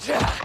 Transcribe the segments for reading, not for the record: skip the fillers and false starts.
Yeah.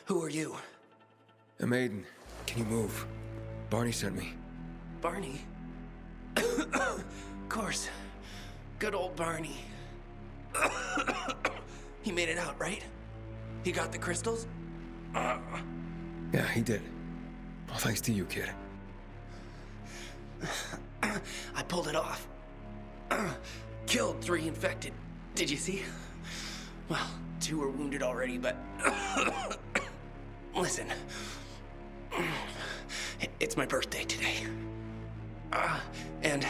Who are you? I'm Aiden. Can you move? Barney sent me. Barney? Of course. Good old Barney. He made it out, right? He got the crystals? Yeah, he did. All thanks to you, kid. I pulled it off. Killed 3 infected. Did you see? Well, 2 were wounded already, but... Listen. It's my birthday today. And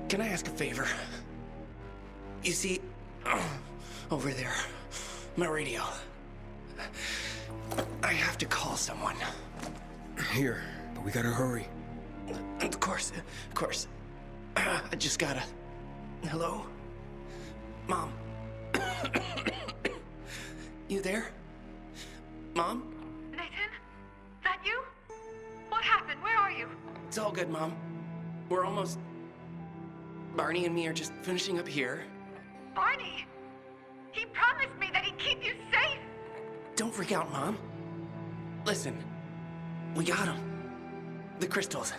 can I ask a favor? You see, over there, my radio. I have to call someone. Here, but we gotta hurry. Of course. I just gotta... Hello? Mom? You there? Mom? Nathan? That you? What happened? Where are you? It's all good, Mom. We're almost... Barney and me are just finishing up here. Barney? He promised me that he'd keep you safe! Don't freak out, Mom. Listen, we got him. The crystals.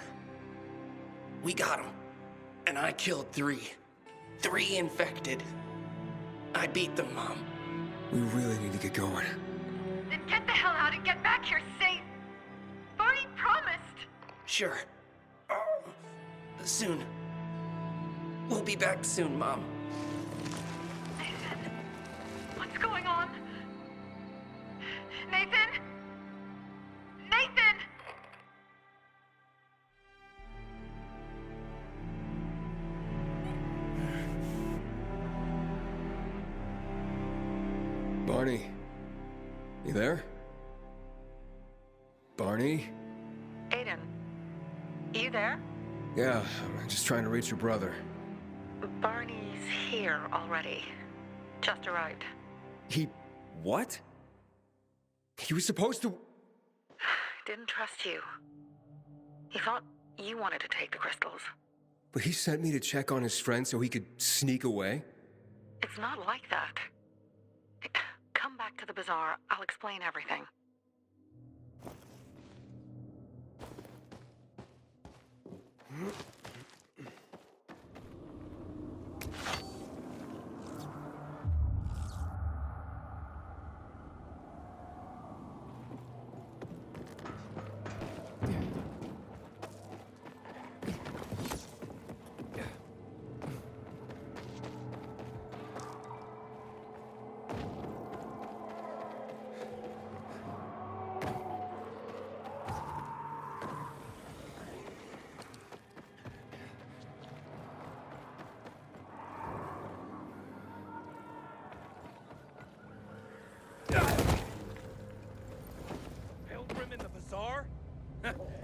We got him. And I killed 3. 3 infected. I beat them, Mom. We really need to get going. Then get the hell out and get back here safe! Barney promised! Sure. Soon. We'll be back soon, Mom. Nathan? What's going on? Nathan? Nathan! Barney, you there? Barney? Aiden, you there? Yeah, I'm just trying to reach your brother. Barney's here already. Just arrived. He... what? He was supposed to... Didn't trust you. He thought you wanted to take the crystals. But he sent me to check on his friend so he could sneak away? It's not like that. Come back to the bazaar. I'll explain everything. Pilgrim in the bazaar?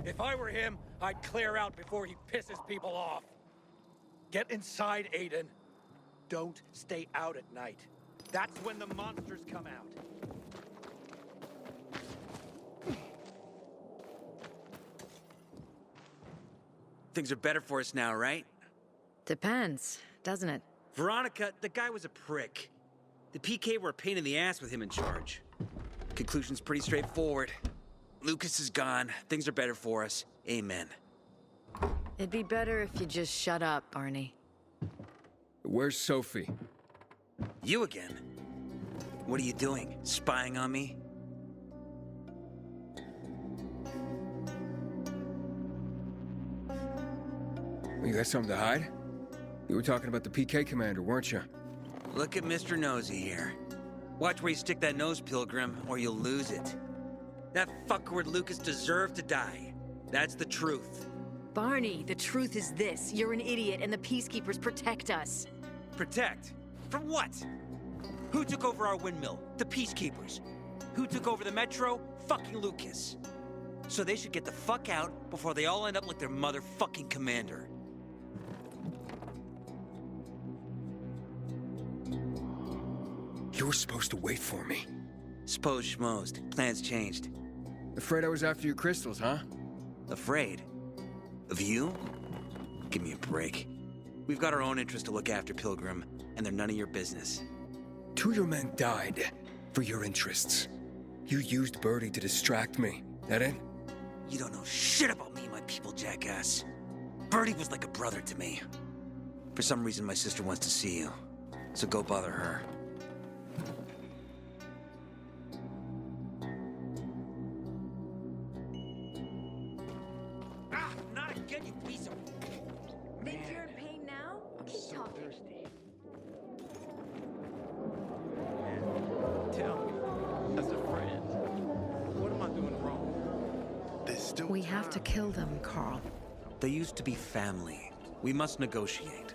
If I were him, I'd clear out before he pisses people off. Get inside, Aiden. Don't stay out at night. That's when the monsters come out. Things are better for us now, right? Depends, doesn't it? Veronica, the guy was a prick. The PK were a pain in the ass with him in charge. Conclusion's pretty straightforward. Lucas is gone. Things are better for us. Amen. It'd be better if you just shut up, Barney. Where's Sophie? You again? What are you doing? Spying on me? You got something to hide? You were talking about the PK commander, weren't you? Look at Mr. Nosy here. Watch where you stick that nose, Pilgrim, or you'll lose it. That fuckward Lucas deserved to die. That's the truth. Barney, the truth is this. You're an idiot and the Peacekeepers protect us. Protect? From what? Who took over our windmill? The Peacekeepers. Who took over the Metro? Fucking Lucas. So they should get the fuck out before they all end up like their motherfucking commander. You were supposed to wait for me. Suppose schmozed. Plans changed. Afraid I was after your crystals, huh? Afraid? Of you? Give me a break. We've got our own interests to look after, Pilgrim, and they're none of your business. 2 of your men died for your interests. You used Birdie to distract me. That it? You don't know shit about me and my people, jackass. Birdie was like a brother to me. For some reason, my sister wants to see you. So go bother her. Ah, not again, you piece of... Think you're in pain now? Keep talking. Tell me, as a friend, what am I doing wrong? There's still We have to kill them, Carl. They used to be family. We must negotiate.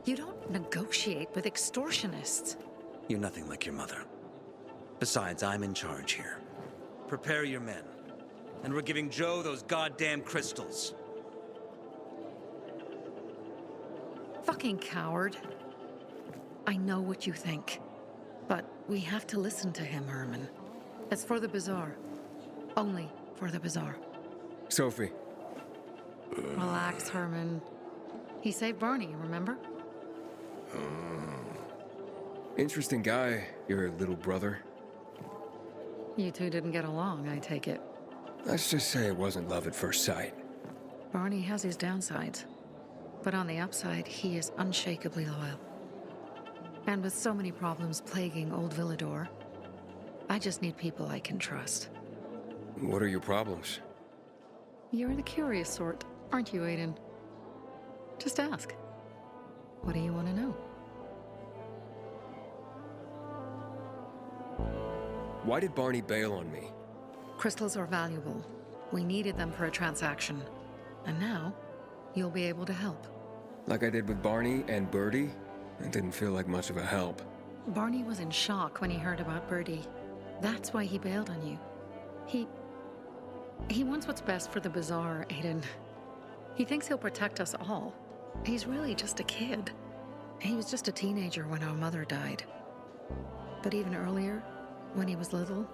You don't negotiate with extortionists. You're nothing like your mother. Besides, I'm in charge here. Prepare your men. And we're giving Joe those goddamn crystals. Fucking coward. I know what you think. But we have to listen to him, Herman. It's for the bazaar. Only for the bazaar. Sophie. Relax, Herman. He saved Barney, remember? Interesting guy, your little brother. You two didn't get along, I take it. Let's just say it wasn't love at first sight. Barney has his downsides. But on the upside, he is unshakably loyal. And with so many problems plaguing Old Villador, I just need people I can trust. What are your problems? You're the curious sort, aren't you, Aiden? Just ask. What do you want to know? Why did Barney bail on me? Crystals are valuable. We needed them for a transaction. And now, you'll be able to help. Like I did with Barney and Birdie? It didn't feel like much of a help. Barney was in shock when he heard about Birdie. That's why he bailed on you. He wants what's best for the Bazaar, Aiden. He thinks he'll protect us all. He's really just a kid. He was just a teenager when our mother died. But even earlier, when he was little,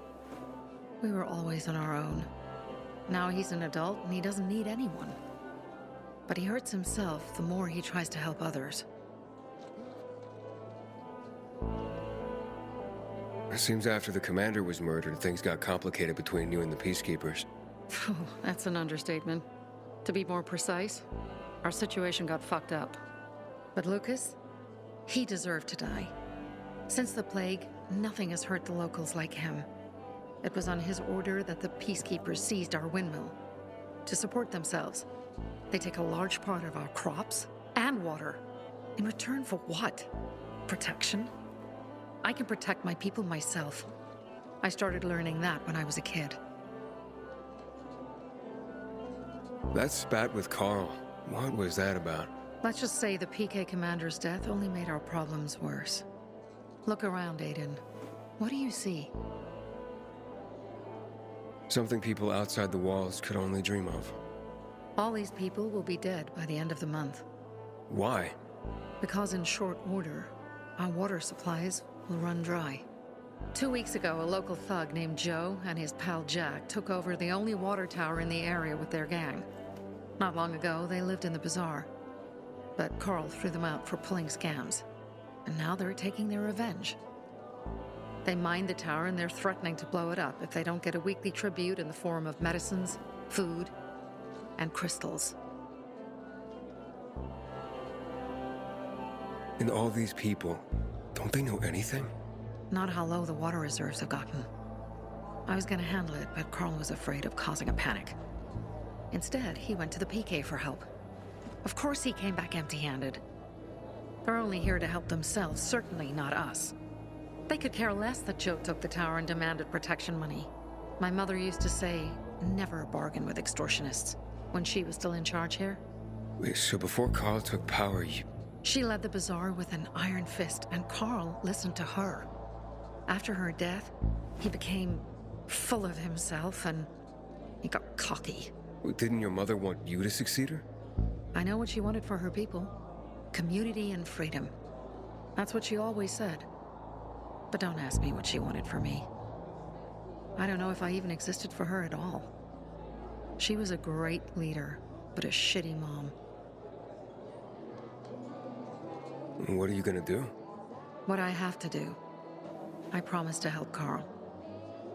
we were always on our own. Now he's an adult and he doesn't need anyone. But he hurts himself the more he tries to help others. It seems after the commander was murdered, things got complicated between you and the Peacekeepers. Oh, that's an understatement. To be more precise, our situation got fucked up. But Lucas, he deserved to die. Since the plague, nothing has hurt the locals like him. It was on his order that the Peacekeepers seized our windmill. To support themselves, they take a large part of our crops and water. In return for what? Protection? I can protect my people myself. I started learning that when I was a kid. That spat with Carl, what was that about? Let's just say the PK commander's death only made our problems worse. Look around, Aiden. What do you see? Something people outside the walls could only dream of. All these people will be dead by the end of the month. Why? Because in short order, our water supplies will run dry. 2 weeks ago, a local thug named Joe and his pal Jack took over the only water tower in the area with their gang. Not long ago, they lived in the bazaar. But Carl threw them out for pulling scams. And now they're taking their revenge. They mined the tower and they're threatening to blow it up if they don't get a weekly tribute in the form of medicines, food, and crystals. And all these people, don't they know anything? Not how low the water reserves have gotten. I was gonna handle it, but Carl was afraid of causing a panic. Instead, he went to the PK for help. Of course he came back empty-handed. They're only here to help themselves, certainly not us. They could care less that Joe took the tower and demanded protection money. My mother used to say, never bargain with extortionists, when she was still in charge here. Wait, so before Carl took power, She led the bazaar with an iron fist, and Carl listened to her. After her death, he became full of himself and he got cocky. Didn't your mother want you to succeed her? I know what she wanted for her people. Community and freedom. That's what she always said. But don't ask me what she wanted for me. I don't know if I even existed for her at all. She was a great leader, but a shitty mom. What are you gonna do? What I have to do. I promised to help Carl.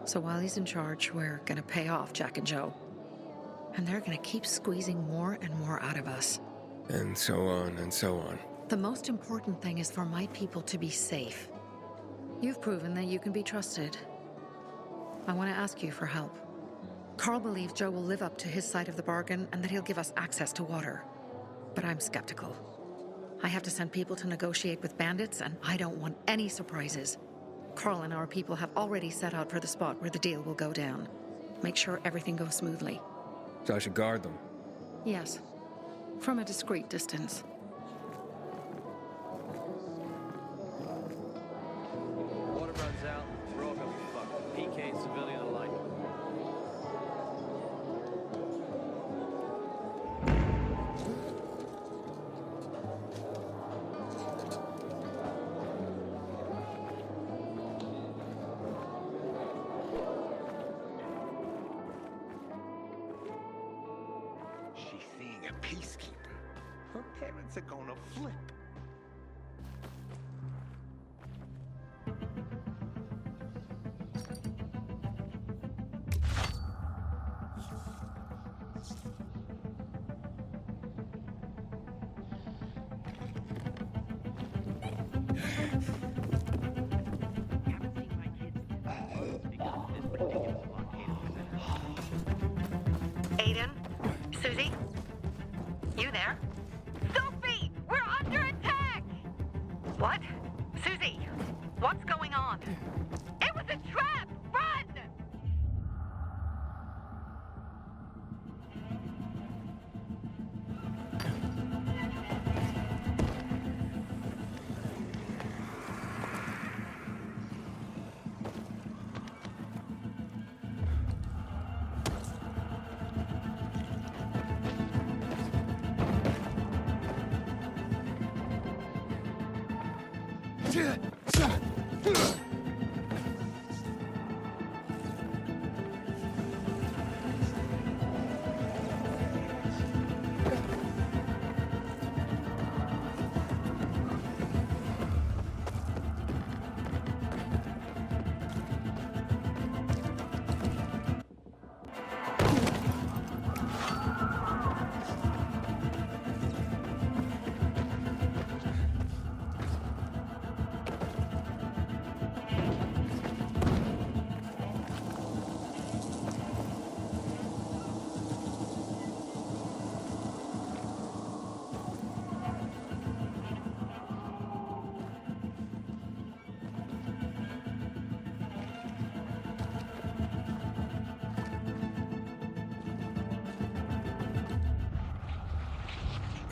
So while he's in charge, we're gonna pay off Jack and Joe. And they're gonna keep squeezing more and more out of us. And so on and so on. The most important thing is for my people to be safe. You've proven that you can be trusted. I want to ask you for help. Carl believes Joe will live up to his side of the bargain and that he'll give us access to water. But I'm skeptical. I have to send people to negotiate with bandits, and I don't want any surprises. Carl and our people have already set out for the spot where the deal will go down. Make sure everything goes smoothly. So I should guard them. Yes. From a discreet distance. Water runs out, we're all gonna be fucked. PK, civilian alike. She's seeing a peacekeeper. Her parents are gonna flip. Aiden? Susie? You there? Sophie! We're under attack! What? Susie, what's going on? It was a trap! Run!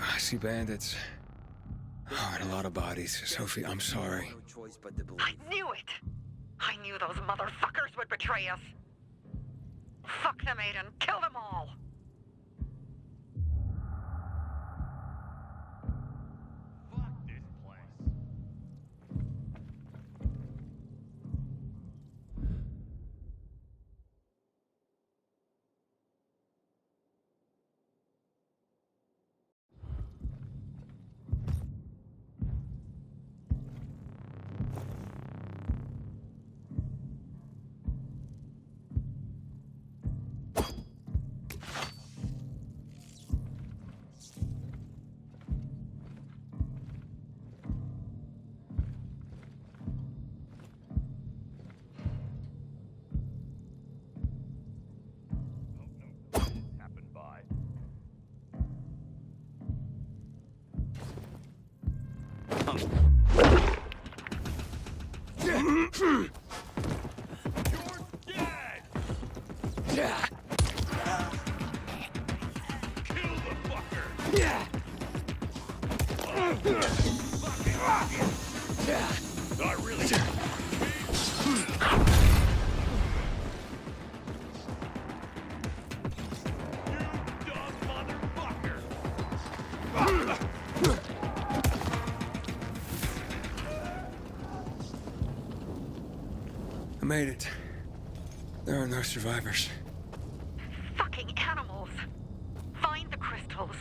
I see bandits. Oh, and a lot of bodies. Sophie, I'm sorry. No choice but to believe. I knew it! I knew those motherfuckers would betray us. Fuck them, Aiden. Kill them all. Fuck this place. Happened by. You're dead! Yeah. Kill the fucker! Yeah. I really... You dumb motherfucker! I made it. There are no survivors. Fucking animals. Find the crystals.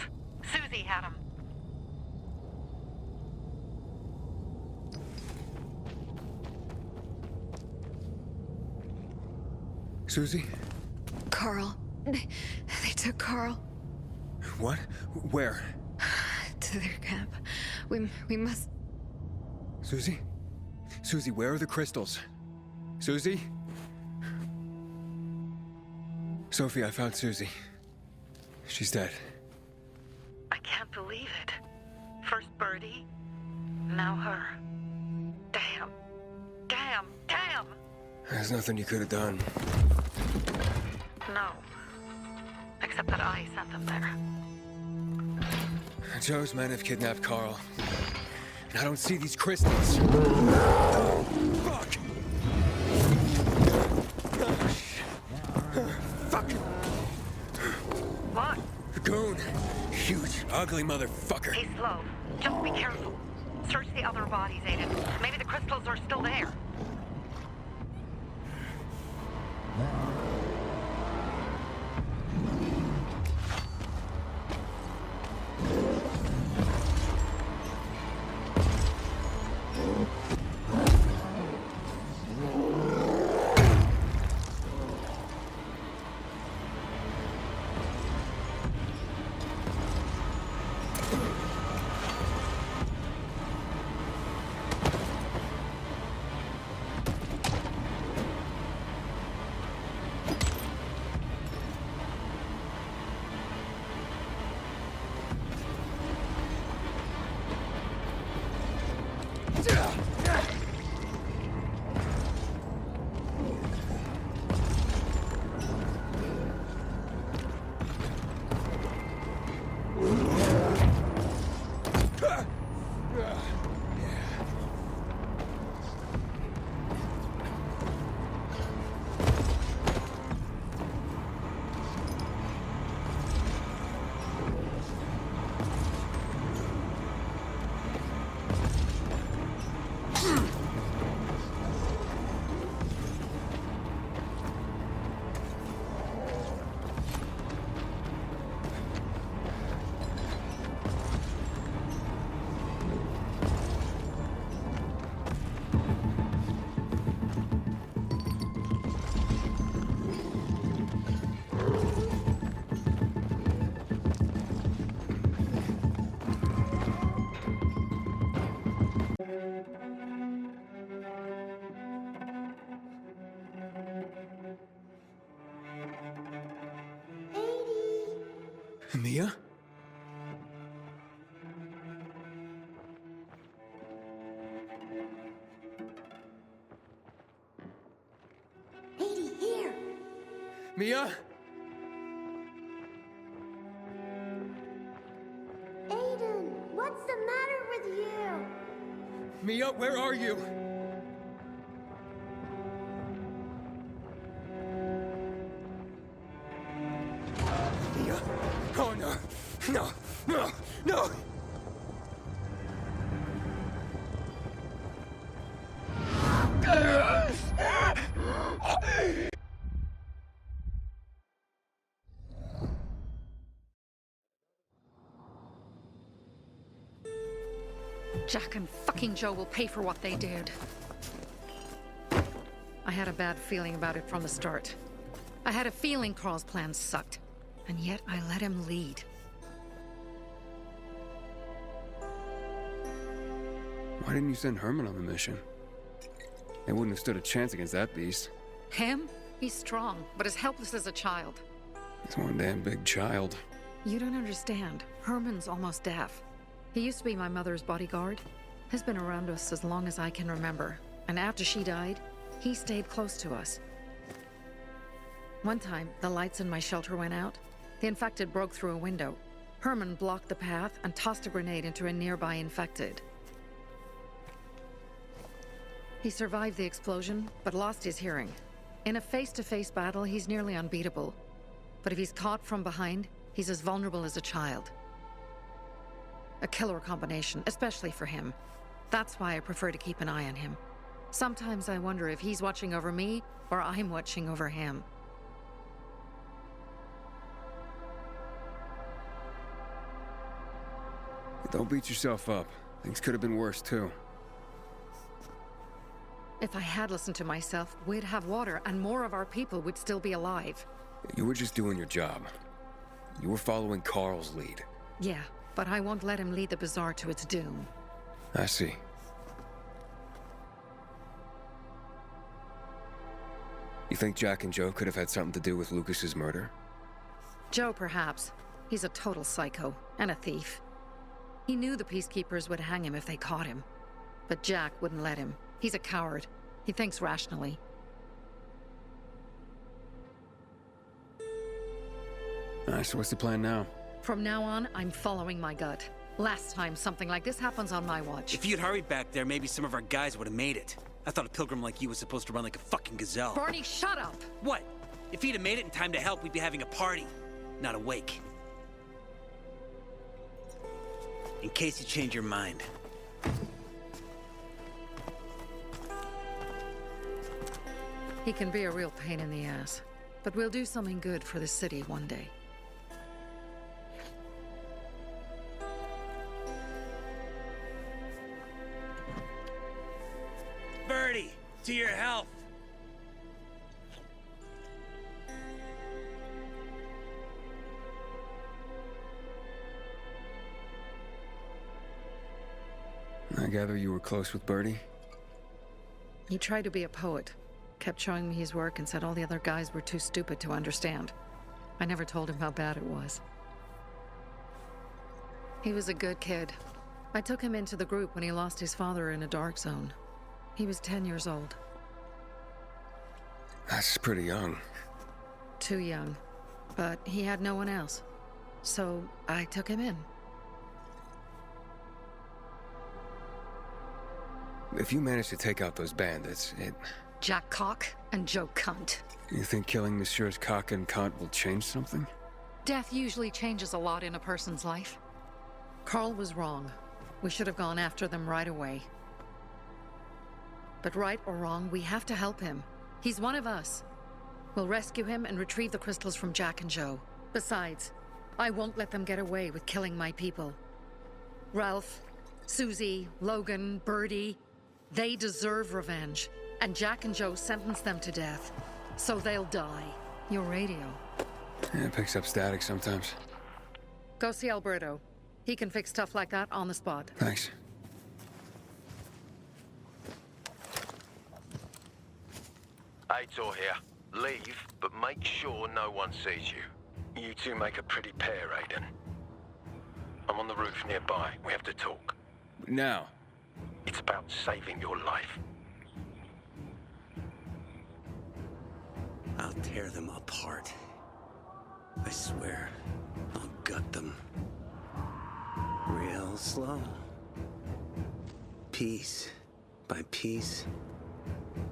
Susie had them. Susie? Carl. They took Carl What? Where? to their camp. We must... Susie? Susie, where are the crystals? Susie? Sophie, I found Susie. She's dead. I can't believe it. First Birdie, now her. Damn. Damn. Damn! There's nothing you could have done. No. Except that I sent them there. Joe's men have kidnapped Carl. And I don't see these crystals. Fuck! Fuck! What? Goon! Huge, ugly motherfucker. He's slow. Just be careful. Search the other bodies, Aiden. Maybe the crystals are still there. Mia? Edie, here! Mia? Aiden, what's the matter with you? Mia, where are you? Mia? Oh no! No! No! No! Jack and fucking Joe will pay for what they did. I had a bad feeling about it from the start. I had a feeling Carl's plan sucked, and yet I let him lead. Why didn't you send Herman on the mission? They wouldn't have stood a chance against that beast. Him? He's strong, but as helpless as a child. He's one damn big child. You don't understand. Herman's almost deaf. He used to be my mother's bodyguard. Has been around us as long as I can remember. And after she died, he stayed close to us. One time, the lights in my shelter went out. The infected broke through a window. Herman blocked the path and tossed a grenade into a nearby infected. He survived the explosion, but lost his hearing. In a face-to-face battle, he's nearly unbeatable. But if he's caught from behind, he's as vulnerable as a child. A killer combination, especially for him. That's why I prefer to keep an eye on him. Sometimes I wonder if he's watching over me, or I'm watching over him. Don't beat yourself up. Things could have been worse, too. If I had listened to myself, we'd have water, and more of our people would still be alive. You were just doing your job. You were following Carl's lead. Yeah, but I won't let him lead the Bazaar to its doom. I see. You think Jack and Joe could have had something to do with Lucas's murder? Joe, perhaps. He's a total psycho, and a thief. He knew the Peacekeepers would hang him if they caught him. But Jack wouldn't let him. He's a coward. He thinks rationally. Alright, so what's the plan now? From now on, I'm following my gut. Last time something like this happens on my watch. If you'd hurried back there, maybe some of our guys would have made it. I thought a pilgrim like you was supposed to run like a fucking gazelle. Barney, shut up! What? If he'd have made it in time to help, we'd be having a party, not a wake. In case you change your mind. He can be a real pain in the ass. But we'll do something good for the city one day. Birdie, to your health. I gather you were close with Birdie? He tried to be a poet. Kept showing me his work and said all the other guys were too stupid to understand. I never told him how bad it was. He was a good kid. I took him into the group when he lost his father in a dark zone. He was 10 years old. That's pretty young. Too young. But he had no one else. So I took him in. If you manage to take out those bandits, Jack Cock and Joe Cunt. You think killing Messieurs Cock and Cunt will change something? Death usually changes a lot in a person's life. Carl was wrong. We should have gone after them right away. But right or wrong, we have to help him. He's one of us. We'll rescue him and retrieve the crystals from Jack and Joe. Besides, I won't let them get away with killing my people. Ralph, Susie, Logan, Birdie, they deserve revenge. And Jack and Joe sentenced them to death. So they'll die. Your radio. Yeah, it picks up static sometimes. Go see Alberto. He can fix stuff like that on the spot. Thanks. Aitor here. Leave, but make sure no one sees you. You two make a pretty pair, Aiden. I'm on the roof nearby. We have to talk. Now. It's about saving your life. I'll tear them apart. I swear, I'll gut them. Real slow. Piece by piece.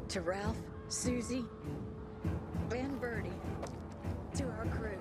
To Ralph, Susie, and Birdie. To our crew.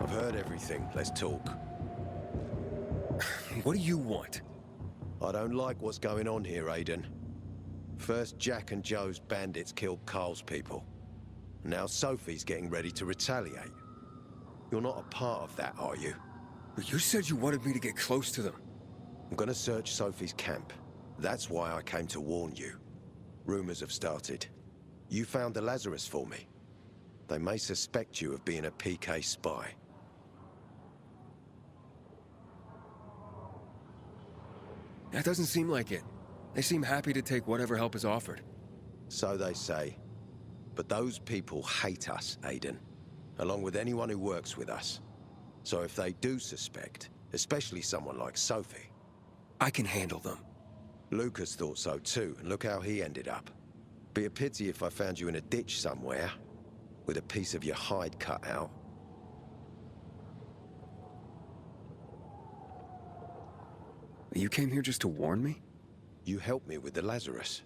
Heard everything. Let's talk. What do you want? I don't like what's going on here, Aiden. First, Jack and Joe's bandits killed Carl's people. Now Sophie's getting ready to retaliate. You're not a part of that, are you? But you said you wanted me to get close to them. I'm gonna search Sophie's camp. That's why I came to warn you. Rumors have started. You found the Lazarus for me. They may suspect you of being a PK spy. That doesn't seem like it. They seem happy to take whatever help is offered. So they say. But those people hate us, Aiden. Along with anyone who works with us. So if they do suspect, especially someone like Sophie... I can handle them. Lucas thought so too, and look how he ended up. Be a pity if I found you in a ditch somewhere, with a piece of your hide cut out. You came here just to warn me? You helped me with the Lazarus.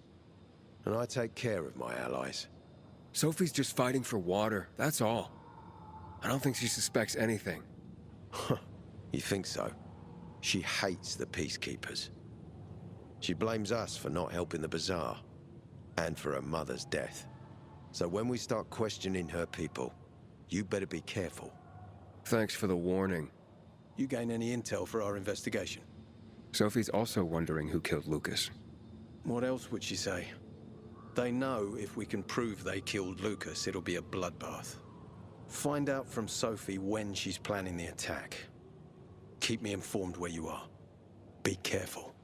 And I take care of my allies. Sophie's just fighting for water, that's all. I don't think she suspects anything. You think so? She hates the Peacekeepers. She blames us for not helping the Bazaar, and for her mother's death. So when we start questioning her people, you better be careful. Thanks for the warning. You gain any intel for our investigation? Sophie's also wondering who killed Lucas. What else would she say? They know if we can prove they killed Lucas, it'll be a bloodbath. Find out from Sophie when she's planning the attack. Keep me informed where you are. Be careful.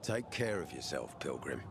Take care of yourself, Pilgrim.